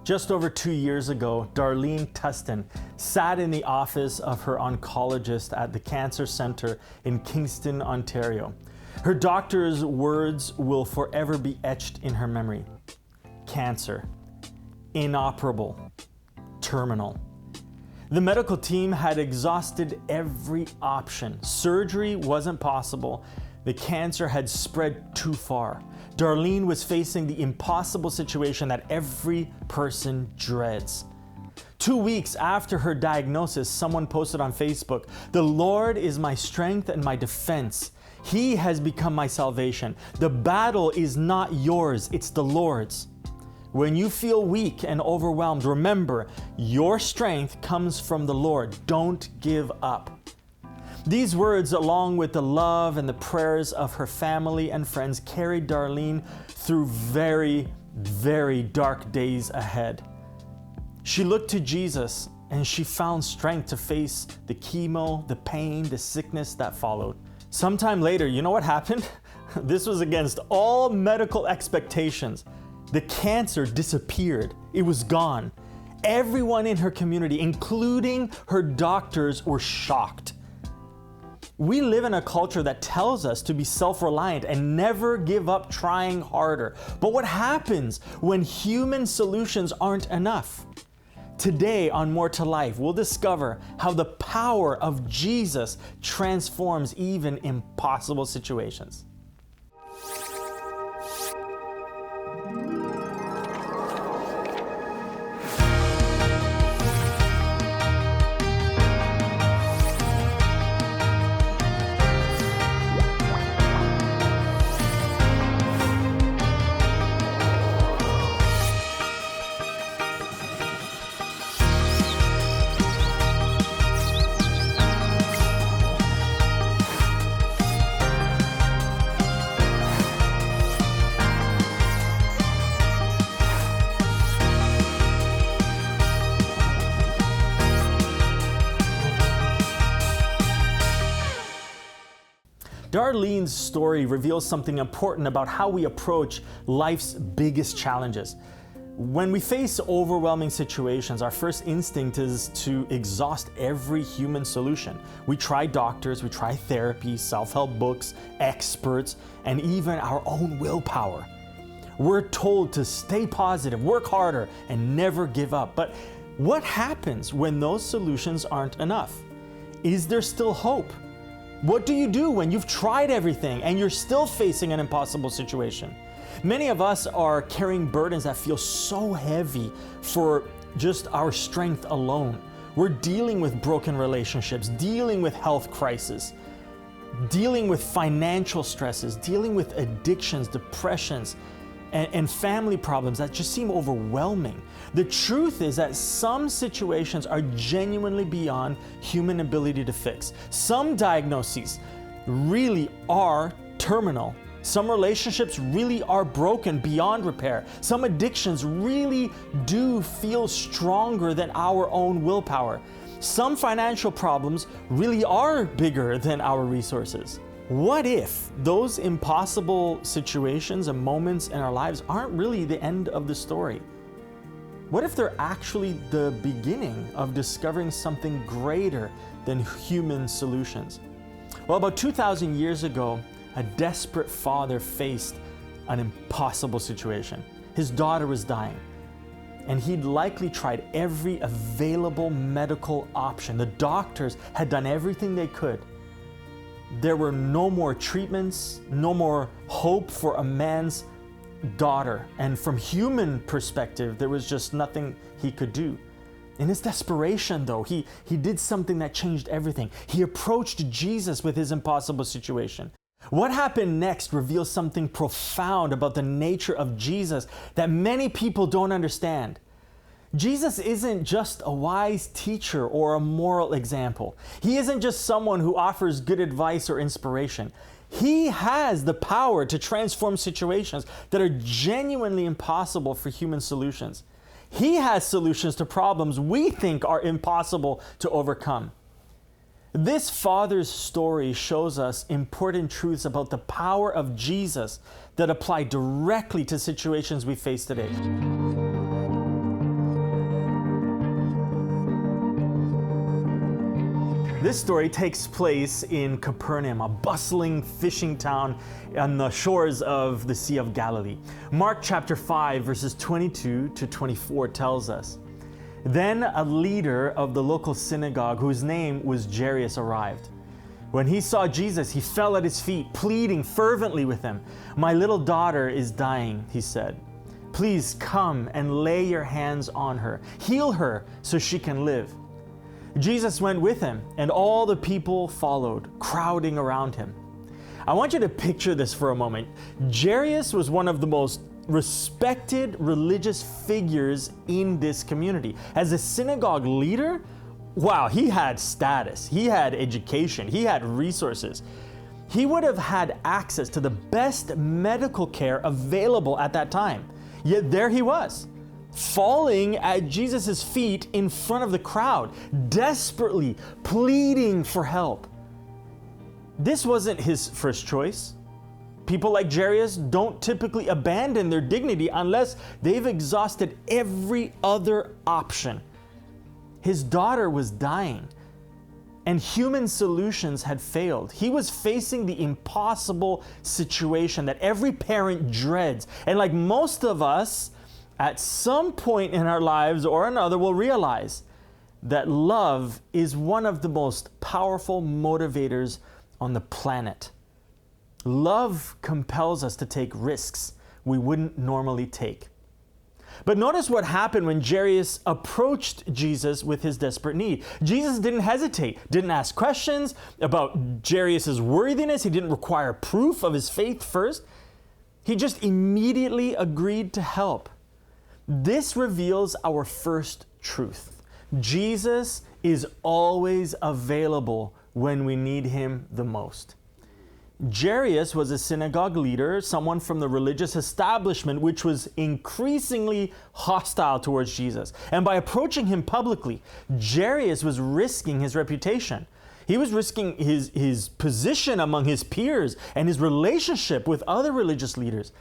Just over 2 years ago, Darlene Tustin sat in the office of her oncologist at the Cancer Center in Kingston, Ontario. Her doctor's words will forever be etched in her memory. Cancer, inoperable, terminal. The medical team had exhausted every option. Surgery wasn't possible. The cancer had spread too far. Darlene was facing the impossible situation that every person dreads. 2 weeks after her diagnosis, someone posted on Facebook, "The Lord is my strength and my defense. He has become my salvation. The battle is not yours, it's the Lord's." When you feel weak and overwhelmed, remember, your strength comes from the Lord. Don't give up. These words, along with the love and the prayers of her family and friends, carried Darlene through very, very dark days ahead. She looked to Jesus and she found strength to face the chemo, the pain, the sickness that followed. Sometime later, you know what happened? This was against all medical expectations. The cancer disappeared. It was gone. Everyone in her community, including her doctors, were shocked. We live in a culture that tells us to be self-reliant and never give up trying harder. But what happens when human solutions aren't enough? Today on More to Life, we'll discover how the power of Jesus transforms even impossible situations. Darlene's story reveals something important about how we approach life's biggest challenges. When we face overwhelming situations, our first instinct is to exhaust every human solution. We try doctors, we try therapy, self-help books, experts, and even our own willpower. We're told to stay positive, work harder, and never give up. But what happens when those solutions aren't enough? Is there still hope? What do you do when you've tried everything and you're still facing an impossible situation? Many of us are carrying burdens that feel so heavy for just our strength alone. We're dealing with broken relationships, dealing with health crises, dealing with financial stresses, dealing with addictions, depressions, and family problems that just seem overwhelming. The truth is that some situations are genuinely beyond human ability to fix. Some diagnoses really are terminal. Some relationships really are broken beyond repair. Some addictions really do feel stronger than our own willpower. Some financial problems really are bigger than our resources. What if those impossible situations and moments in our lives aren't really the end of the story? What if they're actually the beginning of discovering something greater than human solutions? Well, about 2,000 years ago, a desperate father faced an impossible situation. His daughter was dying, and he'd likely tried every available medical option. The doctors had done everything they could. There were no more treatments, no more hope for a man's daughter. And from human perspective, there was just nothing he could do. In his desperation, though, he did something that changed everything. He approached Jesus with his impossible situation. What happened next reveals something profound about the nature of Jesus that many people don't understand. Jesus isn't just a wise teacher or a moral example. He isn't just someone who offers good advice or inspiration. He has the power to transform situations that are genuinely impossible for human solutions. He has solutions to problems we think are impossible to overcome. This father's story shows us important truths about the power of Jesus that apply directly to situations we face today. This story takes place in Capernaum, a bustling fishing town on the shores of the Sea of Galilee. Mark chapter 5, verses 22 to 24 tells us, "Then a leader of the local synagogue, whose name was Jairus, arrived. When he saw Jesus, he fell at his feet, pleading fervently with him. 'My little daughter is dying,' he said. 'Please come and lay your hands on her. Heal her so she can live.' Jesus went with him, and all the people followed, crowding around him." I want you to picture this for a moment. Jairus was one of the most respected religious figures in this community. As a synagogue leader, wow, he had status, he had education, he had resources. He would have had access to the best medical care available at that time. Yet there he was, falling at Jesus' feet in front of the crowd, desperately pleading for help. This wasn't his first choice. People like Jairus don't typically abandon their dignity unless they've exhausted every other option. His daughter was dying, and human solutions had failed. He was facing the impossible situation that every parent dreads. And like most of us, at some point in our lives or another, will realize that love is one of the most powerful motivators on the planet. Love compels us to take risks we wouldn't normally take. But notice what happened when Jairus approached Jesus with his desperate need. Jesus didn't hesitate, didn't ask questions about Jairus' worthiness. He didn't require proof of his faith first. He just immediately agreed to help. This reveals our first truth. Jesus is always available when we need him the most. Jairus was a synagogue leader, someone from the religious establishment which was increasingly hostile towards Jesus. And by approaching him publicly, Jairus was risking his reputation. He was risking his position among his peers and his relationship with other religious leaders.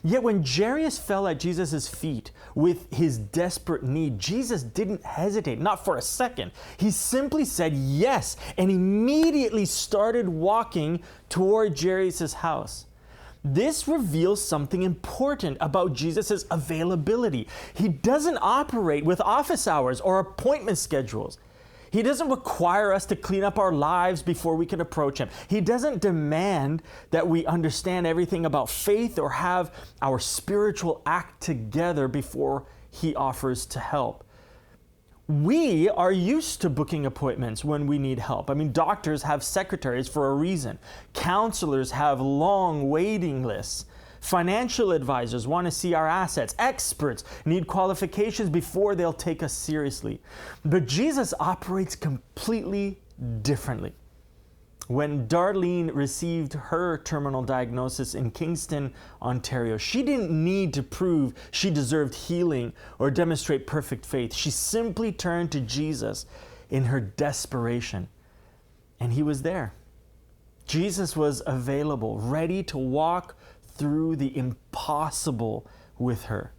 Yet when Jairus fell at Jesus' feet with his desperate need, Jesus didn't hesitate, not for a second. He simply said yes and immediately started walking toward Jairus' house. This reveals something important about Jesus' availability. He doesn't operate with office hours or appointment schedules. He doesn't require us to clean up our lives before we can approach him. He doesn't demand that we understand everything about faith or have our spiritual act together before he offers to help. We are used to booking appointments when we need help. I mean, doctors have secretaries for a reason. Counselors have long waiting lists. Financial advisors want to see our assets. Experts need qualifications before they'll take us seriously. But Jesus operates completely differently. When Darlene received her terminal diagnosis in Kingston, Ontario, she didn't need to prove she deserved healing or demonstrate perfect faith. She simply turned to Jesus in her desperation, and he was there. Jesus was available, ready to walk through the impossible with her.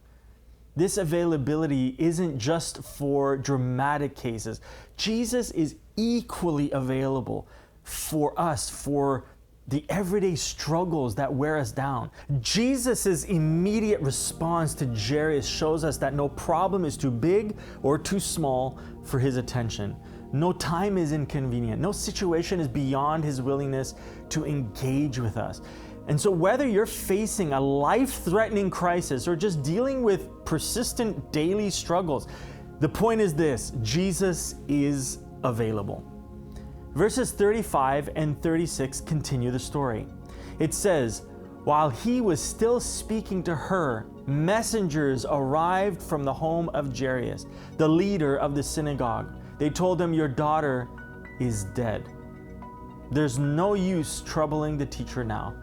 This availability isn't just for dramatic cases. Jesus is equally available for us, for the everyday struggles that wear us down. Jesus' immediate response to Jairus shows us that no problem is too big or too small for his attention. No time is inconvenient. No situation is beyond his willingness to engage with us. And so whether you're facing a life-threatening crisis or just dealing with persistent daily struggles, the point is this: Jesus is available. Verses 35 and 36 continue the story. It says, "While he was still speaking to her, messengers arrived from the home of Jairus, the leader of the synagogue. They told him, 'Your daughter is dead. There's no use troubling the teacher now.'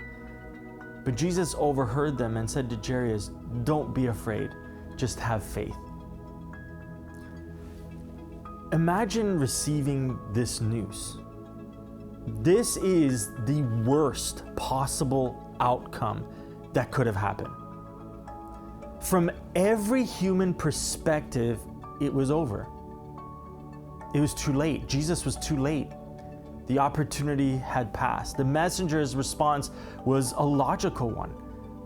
But Jesus overheard them and said to Jairus, 'Don't be afraid, just have faith.'" Imagine receiving this news. This is the worst possible outcome that could have happened. From every human perspective, it was over. It was too late. Jesus was too late. The opportunity had passed. The messenger's response was a logical one.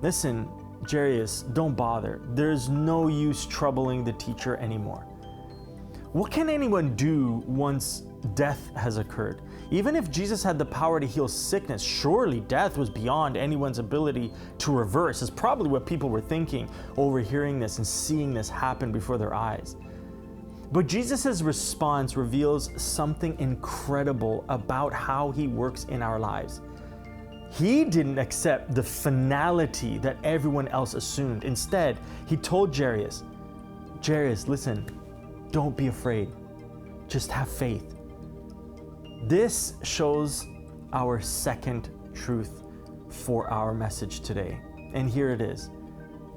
Listen, Jairus, don't bother. There's no use troubling the teacher anymore. What can anyone do once death has occurred? Even if Jesus had the power to heal sickness, surely death was beyond anyone's ability to reverse, is probably what people were thinking, overhearing this and seeing this happen before their eyes. But Jesus' response reveals something incredible about how he works in our lives. He didn't accept the finality that everyone else assumed. Instead, he told Jairus, listen, don't be afraid. Just have faith. This shows our second truth for our message today. And here it is.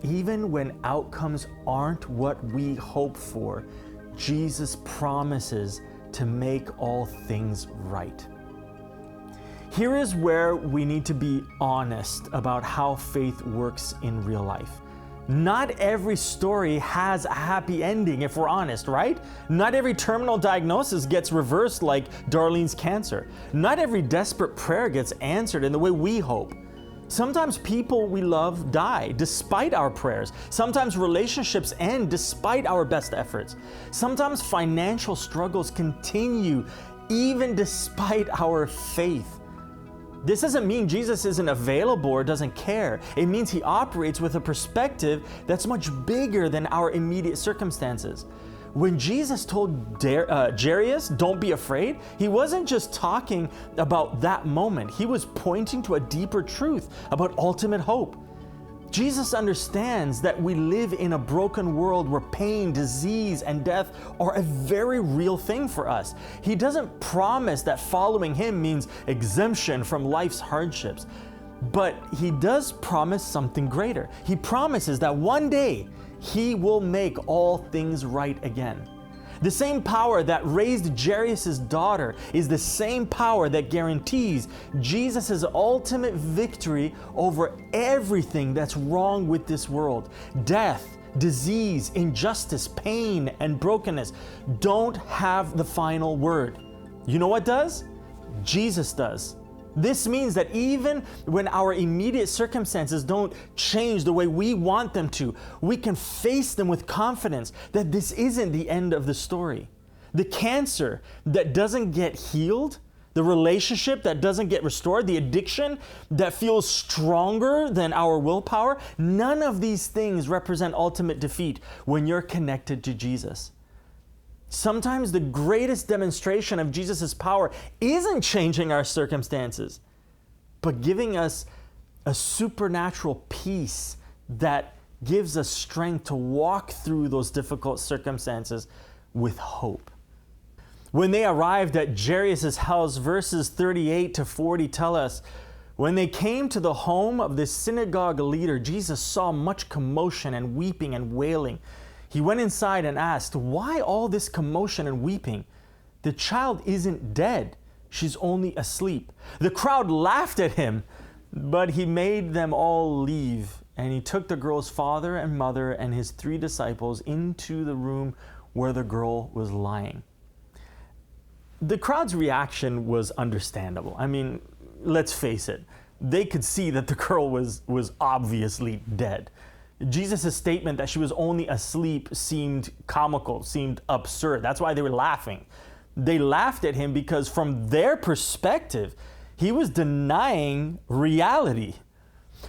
Even when outcomes aren't what we hope for, Jesus promises to make all things right. Here is where we need to be honest about how faith works in real life. Not every story has a happy ending, if we're honest, right? Not every terminal diagnosis gets reversed like Darlene's cancer. Not every desperate prayer gets answered in the way we hope. Sometimes people we love die despite our prayers. Sometimes relationships end despite our best efforts. Sometimes financial struggles continue even despite our faith. This doesn't mean Jesus isn't available or doesn't care. It means he operates with a perspective that's much bigger than our immediate circumstances. When Jesus told Jairus, don't be afraid, he wasn't just talking about that moment. He was pointing to a deeper truth about ultimate hope. Jesus understands that we live in a broken world where pain, disease, and death are a very real thing for us. He doesn't promise that following him means exemption from life's hardships, but he does promise something greater. He promises that one day he will make all things right again. The same power that raised Jairus' daughter is the same power that guarantees Jesus' ultimate victory over everything that's wrong with this world. Death, disease, injustice, pain, and brokenness don't have the final word. You know what does? Jesus does. This means that even when our immediate circumstances don't change the way we want them to, we can face them with confidence that this isn't the end of the story. The cancer that doesn't get healed, the relationship that doesn't get restored, the addiction that feels stronger than our willpower, none of these things represent ultimate defeat when you're connected to Jesus. Sometimes the greatest demonstration of Jesus' power isn't changing our circumstances, but giving us a supernatural peace that gives us strength to walk through those difficult circumstances with hope. When they arrived at Jairus' house, verses 38 to 40 tell us, when they came to the home of the synagogue leader, Jesus saw much commotion and weeping and wailing. He went inside and asked, why all this commotion and weeping? The child isn't dead. She's only asleep. The crowd laughed at him, but he made them all leave. And he took the girl's father and mother and his 3 disciples into the room where the girl was lying. The crowd's reaction was understandable. I mean, let's face it. They could see that the girl was obviously dead. Jesus' statement that she was only asleep seemed comical, seemed absurd. That's why they were laughing. They laughed at him because from their perspective, he was denying reality.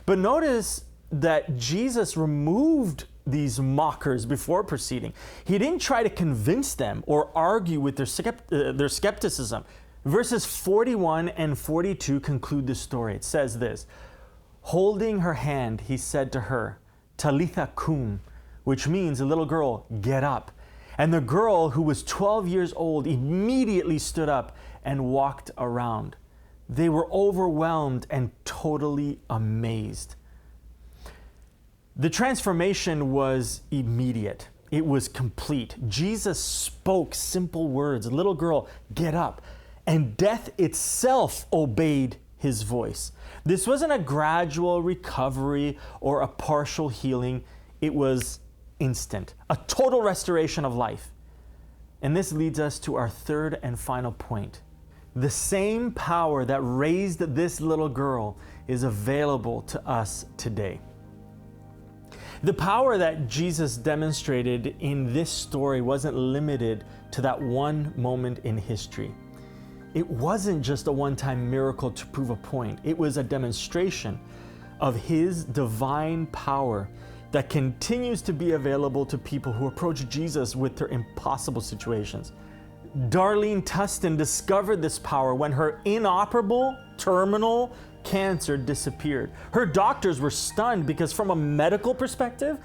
But notice that Jesus removed these mockers before proceeding. He didn't try to convince them or argue with their skepticism. Verses 41 and 42 conclude the story. It says this, holding her hand, he said to her, Talitha cum, which means, a little girl, get up. And the girl, who was 12 years old, immediately stood up and walked around. They were overwhelmed and totally amazed. The transformation was immediate. It was complete. Jesus spoke simple words, little girl, get up. And death itself obeyed his voice. This wasn't a gradual recovery or a partial healing. It was instant, a total restoration of life. And this leads us to our third and final point. The same power that raised this little girl is available to us today. The power that Jesus demonstrated in this story wasn't limited to that one moment in history. It wasn't just a one-time miracle to prove a point. It was a demonstration of His divine power that continues to be available to people who approach Jesus with their impossible situations. Darlene Tustin discovered this power when her inoperable, terminal cancer disappeared. Her doctors were stunned because from a medical perspective,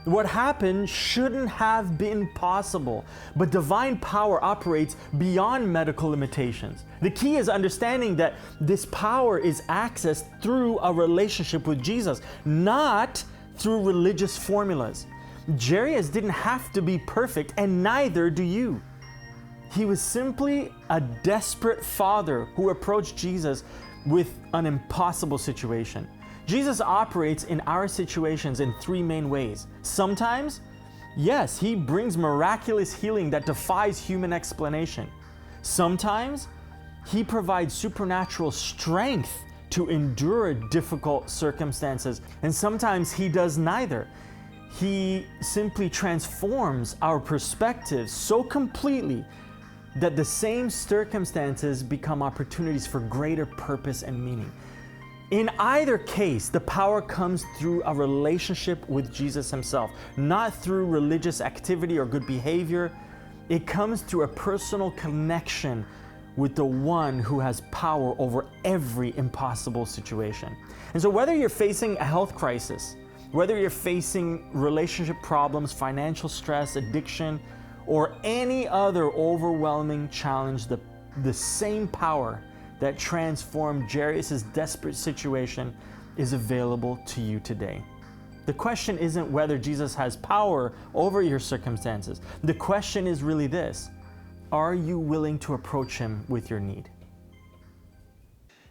what happened shouldn't have been possible. But divine power operates beyond medical limitations. The key is understanding that this power is accessed through a relationship with Jesus, not through religious formulas. Jairus didn't have to be perfect, and neither do you. He was simply a desperate father who approached Jesus with an impossible situation. Jesus operates in our situations in three main ways. Sometimes, yes, He brings miraculous healing that defies human explanation. Sometimes, He provides supernatural strength to endure difficult circumstances. And sometimes He does neither. He simply transforms our perspective so completely that the same circumstances become opportunities for greater purpose and meaning. In either case, the power comes through a relationship with Jesus Himself, not through religious activity or good behavior. It comes through a personal connection with the one who has power over every impossible situation. And so whether you're facing a health crisis, whether you're facing relationship problems, financial stress, addiction, or any other overwhelming challenge, the same power that transformed Jairus' desperate situation is available to you today. The question isn't whether Jesus has power over your circumstances. The question is really this: are you willing to approach Him with your need?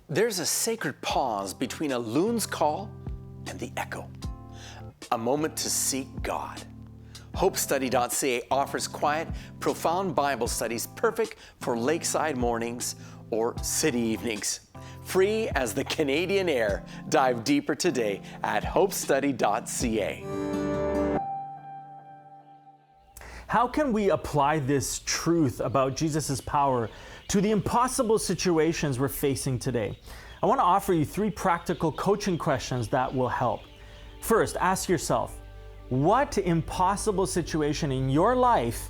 There's a sacred pause between a loon's call and the echo. A moment to seek God. HopeStudy.ca offers quiet, profound Bible studies perfect for lakeside mornings or city evenings. Free as the Canadian air. Dive deeper today at HopeStudy.ca. How can we apply this truth about Jesus' power to the impossible situations we're facing today? I want to offer you 3 practical coaching questions that will help. First, ask yourself, what impossible situation in your life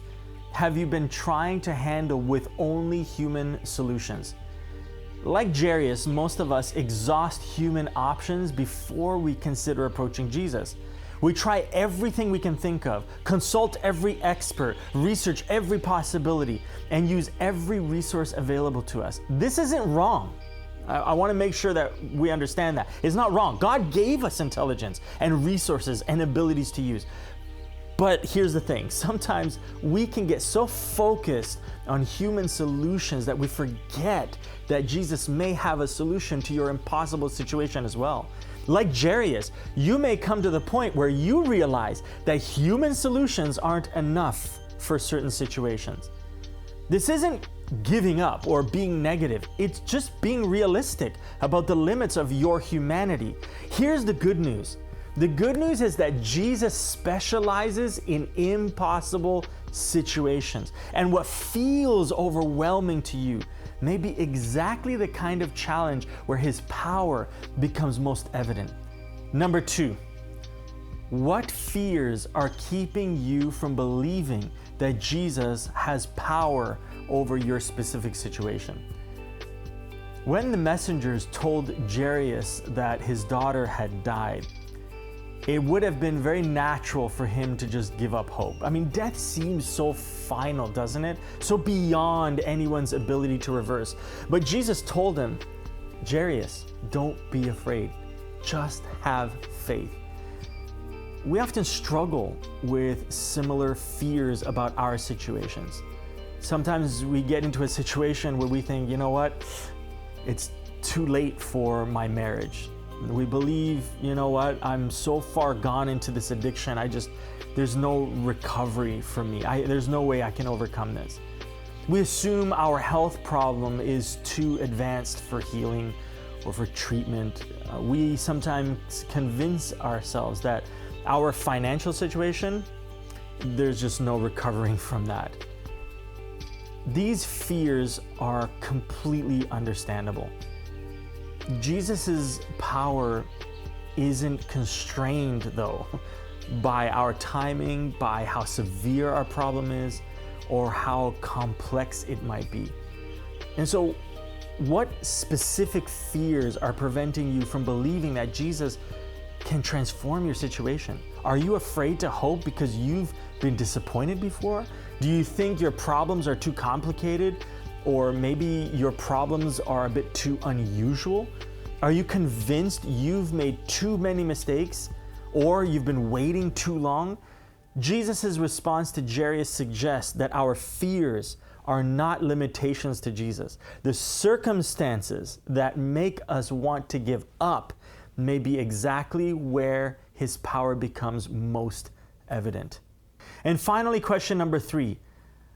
have you been trying to handle with only human solutions? Like Jairus, most of us exhaust human options before we consider approaching Jesus. We try everything we can think of, consult every expert, research every possibility, and use every resource available to us. This isn't wrong. I want to make sure that we understand that. It's not wrong. God gave us intelligence and resources and abilities to use. But here's the thing. Sometimes we can get so focused on human solutions that we forget that Jesus may have a solution to your impossible situation as well. Like Jairus, you may come to the point where you realize that human solutions aren't enough for certain situations. This isn't giving up or being negative. It's just being realistic about the limits of your humanity. Here's the good news. The good news is that Jesus specializes in impossible situations. And what feels overwhelming to you may be exactly the kind of challenge where His power becomes most evident. Number 2, what fears are keeping you from believing that Jesus has power over your specific situation? When the messengers told Jairus that his daughter had died, it would have been very natural for him to just give up hope. I mean, death seems so final, doesn't it? So beyond anyone's ability to reverse. But Jesus told him, Jairus, don't be afraid. Just have faith. We often struggle with similar fears about our situations. Sometimes we get into a situation where we think, you know what, it's too late for my marriage. We believe, you know what, I'm so far gone into this addiction, there's no recovery for me. There's no way I can overcome this. We assume our health problem is too advanced for healing or for treatment. We sometimes convince ourselves that our financial situation, there's just no recovering from that. These fears are completely understandable. Jesus' power isn't constrained, though, by our timing, by how severe our problem is, or how complex it might be. And so, what specific fears are preventing you from believing that Jesus can transform your situation? Are you afraid to hope because you've been disappointed before? Do you think your problems are too complicated, or maybe your problems are a bit too unusual? Are you convinced you've made too many mistakes, or you've been waiting too long? Jesus' response to Jairus suggests that our fears are not limitations to Jesus. The circumstances that make us want to give up may be exactly where his power becomes most evident. And finally, question number 3,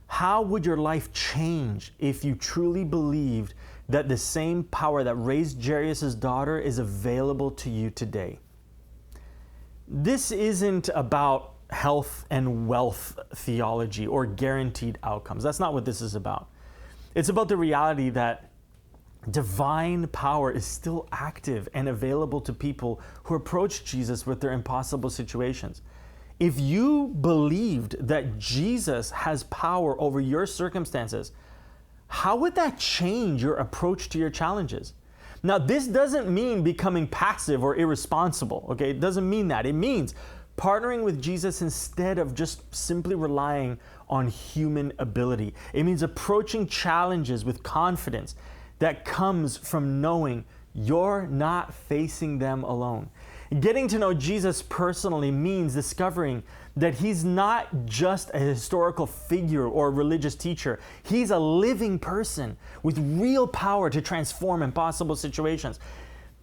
how would your life change if you truly believed that the same power that raised Jairus' daughter is available to you today? This isn't about health and wealth theology or guaranteed outcomes. That's not what this is about. It's about the reality that divine power is still active and available to people who approach Jesus with their impossible situations. If you believed that Jesus has power over your circumstances, how would that change your approach to your challenges? Now, this doesn't mean becoming passive or irresponsible, okay? It doesn't mean that. It means partnering with Jesus instead of just simply relying on human ability. It means approaching challenges with confidence that comes from knowing you're not facing them alone. Getting to know Jesus personally means discovering that he's not just a historical figure or religious teacher. He's a living person with real power to transform impossible situations.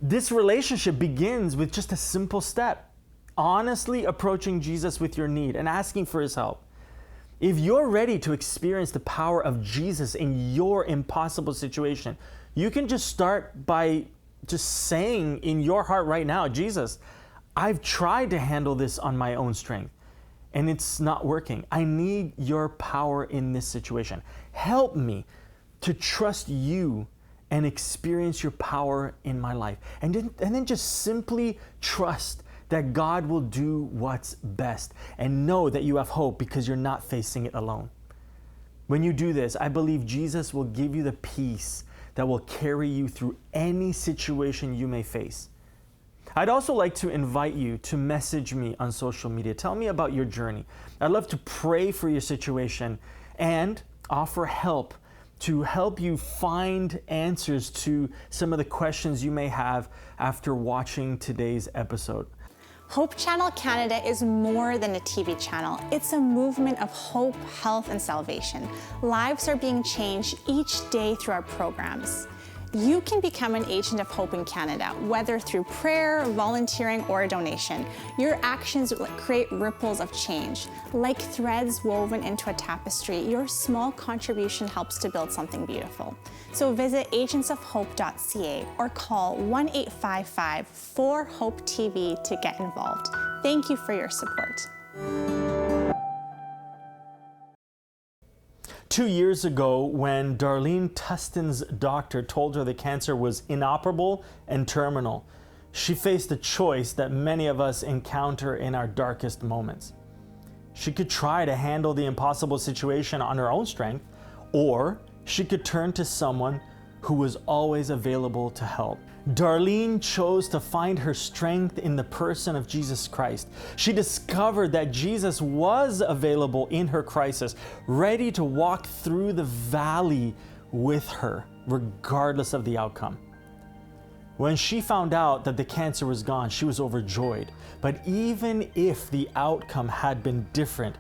This relationship begins with just a simple step: honestly approaching Jesus with your need and asking for his help. If you're ready to experience the power of Jesus in your impossible situation, you can just start by just saying in your heart right now, Jesus, I've tried to handle this on my own strength and it's not working. I need your power in this situation. Help me to trust you and experience your power in my life. And then just simply trust that God will do what's best and know that you have hope because you're not facing it alone. When you do this, I believe Jesus will give you the peace that will carry you through any situation you may face. I'd also like to invite you to message me on social media. Tell me about your journey. I'd love to pray for your situation and offer help to help you find answers to some of the questions you may have after watching today's episode. Hope Channel Canada is more than a TV channel. It's a movement of hope, health, and salvation. Lives are being changed each day through our programs. You can become an agent of hope in Canada, whether through prayer, volunteering, or a donation. Your actions will create ripples of change. Like threads woven into a tapestry, your small contribution helps to build something beautiful. So visit agentsofhope.ca or call 1-855-4-HOPE-TV to get involved. Thank you for your support. 2 years ago, when Darlene Tustin's doctor told her the cancer was inoperable and terminal, she faced a choice that many of us encounter in our darkest moments. She could try to handle the impossible situation on her own strength, or she could turn to someone who was always available to help. Darlene chose to find her strength in the person of Jesus Christ. She discovered that Jesus was available in her crisis, ready to walk through the valley with her, regardless of the outcome. When she found out that the cancer was gone, she was overjoyed. But even if the outcome had been different,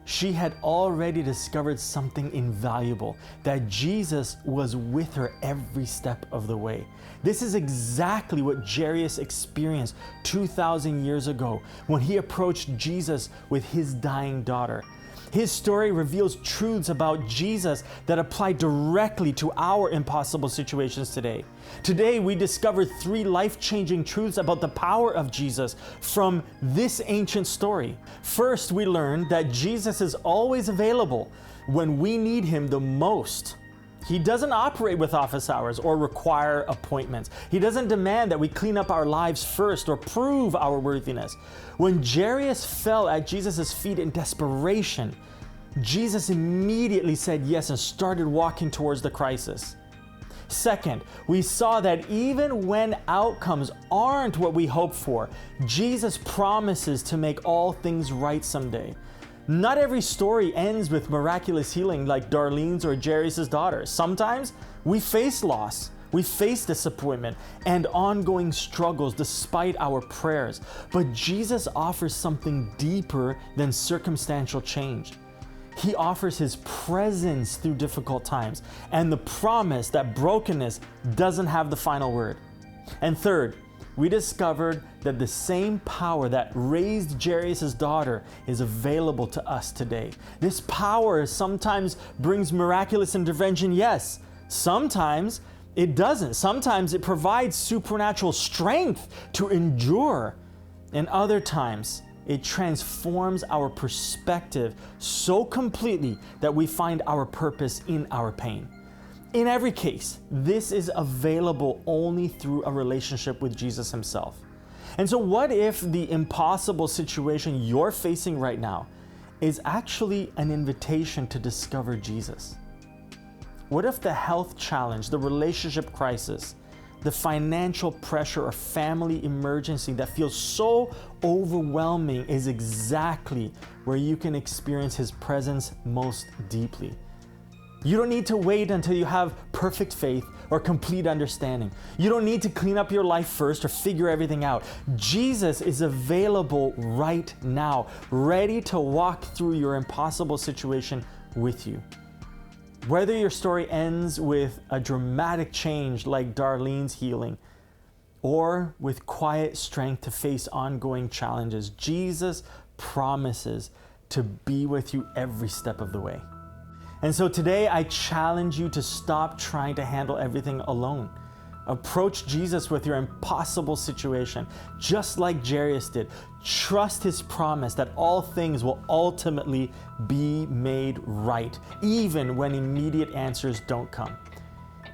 she had already discovered something invaluable, that Jesus was with her every step of the way. This is exactly what Jairus experienced 2,000 years ago when he approached Jesus with his dying daughter. His story reveals truths about Jesus that apply directly to our impossible situations today. Today, we discover 3 life-changing truths about the power of Jesus from this ancient story. First, we learn that Jesus is always available when we need Him the most. He doesn't operate with office hours or require appointments. He doesn't demand that we clean up our lives first or prove our worthiness. When Jairus fell at Jesus' feet in desperation, Jesus immediately said yes and started walking towards the crisis. Second, we saw that even when outcomes aren't what we hope for, Jesus promises to make all things right someday. Not every story ends with miraculous healing like Darlene's or Jairus' daughter. Sometimes we face loss, we face disappointment and ongoing struggles despite our prayers. But Jesus offers something deeper than circumstantial change. He offers His presence through difficult times and the promise that brokenness doesn't have the final word. And third, we discovered that the same power that raised Jairus' daughter is available to us today. This power sometimes brings miraculous intervention, yes. Sometimes it doesn't. Sometimes it provides supernatural strength to endure. And other times, it transforms our perspective so completely that we find our purpose in our pain. In every case, this is available only through a relationship with Jesus Himself. And so what if the impossible situation you're facing right now is actually an invitation to discover Jesus? What if the health challenge, the relationship crisis, the financial pressure or family emergency that feels so overwhelming is exactly where you can experience His presence most deeply? You don't need to wait until you have perfect faith or complete understanding. You don't need to clean up your life first or figure everything out. Jesus is available right now, ready to walk through your impossible situation with you. Whether your story ends with a dramatic change like Darlene's healing, or with quiet strength to face ongoing challenges, Jesus promises to be with you every step of the way. And so today I challenge you to stop trying to handle everything alone. Approach Jesus with your impossible situation, just like Jairus did. Trust His promise that all things will ultimately be made right, even when immediate answers don't come.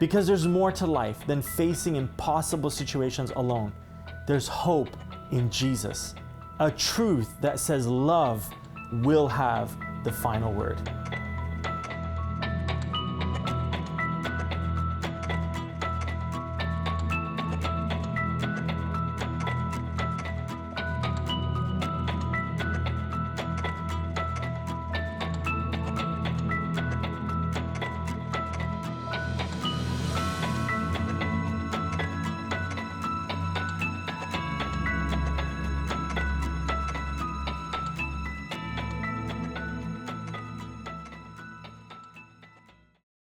Because there's more to life than facing impossible situations alone. There's hope in Jesus, a truth that says love will have the final word.